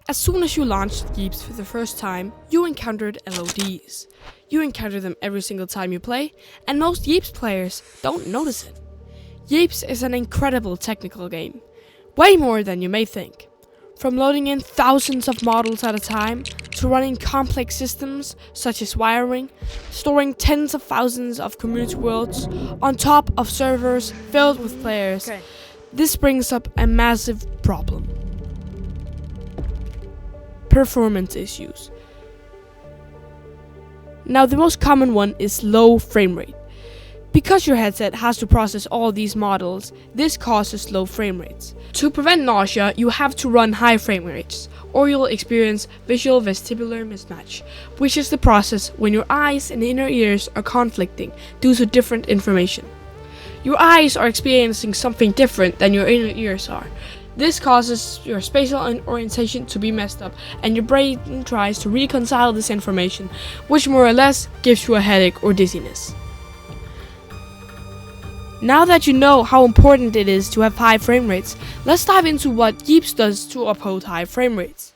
As soon as you launched Yeeps for the first time, you encountered LODs. You encounter them every single time you play, and most Yeeps players don't notice it. Yeeps is an incredible technical game, way more than you may think. From loading in thousands of models at a time, to running complex systems such as wiring, storing tens of thousands of community worlds on top of servers filled with players, this brings up a massive problem. Performance issues. Now the most common one is low frame rate. Because your headset has to process all these models, this causes low frame rates. To prevent nausea, you have to run high frame rates, or you'll experience visual vestibular mismatch, which is the process when your eyes and inner ears are conflicting due to different information. Your eyes are experiencing something different than your inner ears are. This causes your spatial orientation to be messed up, and your brain tries to reconcile this information, which more or less gives you a headache or dizziness. Now that you know how important it is to have high frame rates, let's dive into what Yeeps does to uphold high frame rates.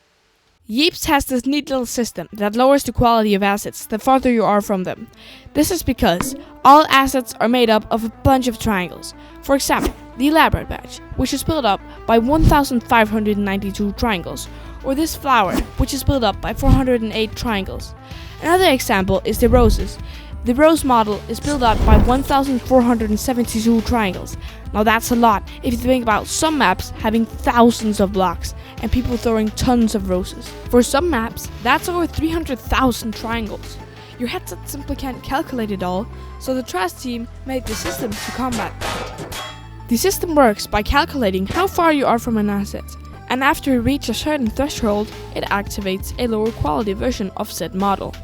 Yeeps has this neat little system that lowers the quality of assets the farther you are from them. This is because all assets are made up of a bunch of triangles. For example, the elaborate badge, which is built up by 1,592 triangles, or this flower, which is built up by 408 triangles. Another example is the roses. The rose model is built up by 1,472 triangles. Now that's a lot if you think about some maps having thousands of blocks and people throwing tons of roses. For some maps, that's over 300,000 triangles. Your headset simply can't calculate it all, so the trash team made the system to combat that. The system works by calculating how far you are from an asset, and after you reach a certain threshold, it activates a lower quality version of said model.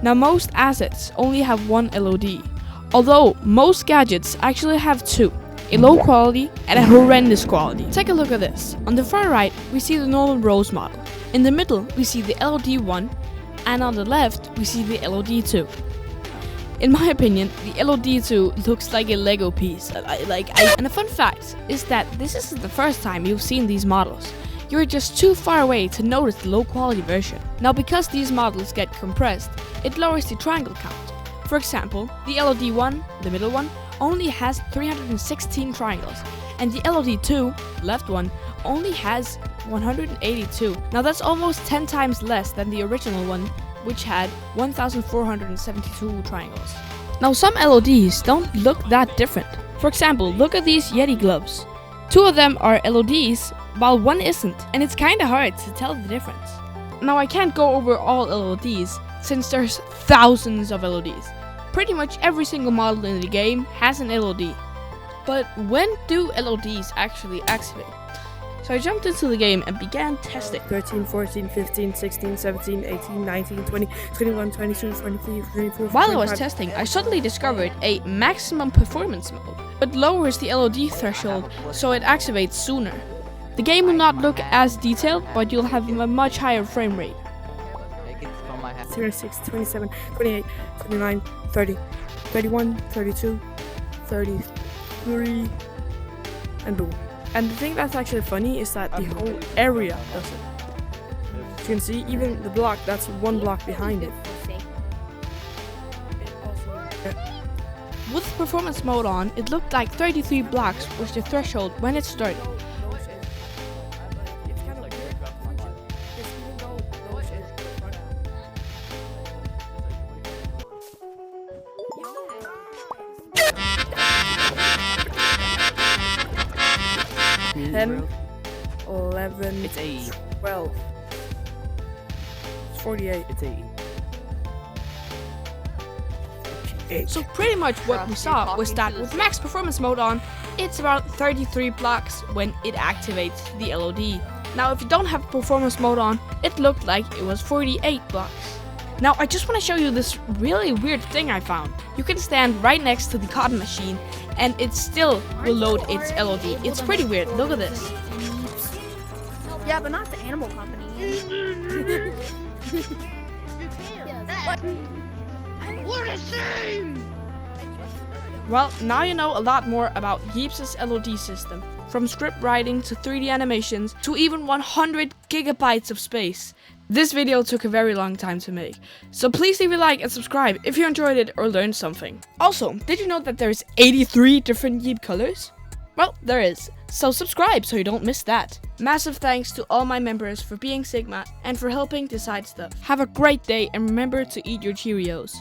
Now most assets only have one LOD, although most gadgets actually have two, a low quality and a horrendous quality. Take a look at this. On the far right, we see the normal rose model. In the middle, we see the LOD1, and on the left, we see the LOD2. In my opinion, the LOD2 looks like a Lego piece. And a fun fact is that this isn't the first time you've seen these models. You're just too far away to notice the low quality version. Now because these models get compressed, it lowers the triangle count. For example, the LOD1, the middle one, only has 316 triangles, and the LOD2, the left one, only has 182. Now that's almost 10 times less than the original one, which had 1,472 triangles. Now some LODs don't look that different. For example, look at these Yeti gloves. Two of them are LODs, while one isn't, and it's kinda hard to tell the difference. Now I can't go over all LODs, since there's thousands of LODs. Pretty much every single model in the game has an LOD. But when do LODs actually activate? So I jumped into the game and began testing. 13, 14, 15, 16, 17, 18, 19, 20, 21, 22, 23, 24, While I was testing, I suddenly discovered a maximum performance mode. It lowers the LOD threshold, so it activates sooner. The game will not look as detailed, but you'll have a much higher frame rate. 36, 27, 28, 29, 30, 31, 32, 33, and boom. And the thing that's actually funny is that the whole area does it. As you can see, even the block, that's one block behind it. With performance mode on, it looked like 33 blocks was the threshold when it started. Ten, 11, It's 8. 12, 48. It's 8. So pretty much what we saw was that with max performance mode on, it's about 33 blocks when it activates the LOD. Now if you don't have performance mode on, it looked like it was 48 blocks. Now I just want to show you this really weird thing I found. You can stand right next to the cotton machine and it still will load its LOD. It's pretty weird, look at this. Yeah, but not the animal company. What a shame! Well, now you know a lot more about Yeeps' LOD system. from script writing to 3D animations to even 100 gigabytes of space. This video took a very long time to make, so please leave a like and subscribe if you enjoyed it or learned something. Also, did you know that there's 83 different Yeep colors? Well, there is, so subscribe so you don't miss that. Massive thanks to all my members for being Sigma and for helping decide stuff. Have a great day and remember to eat your Cheerios.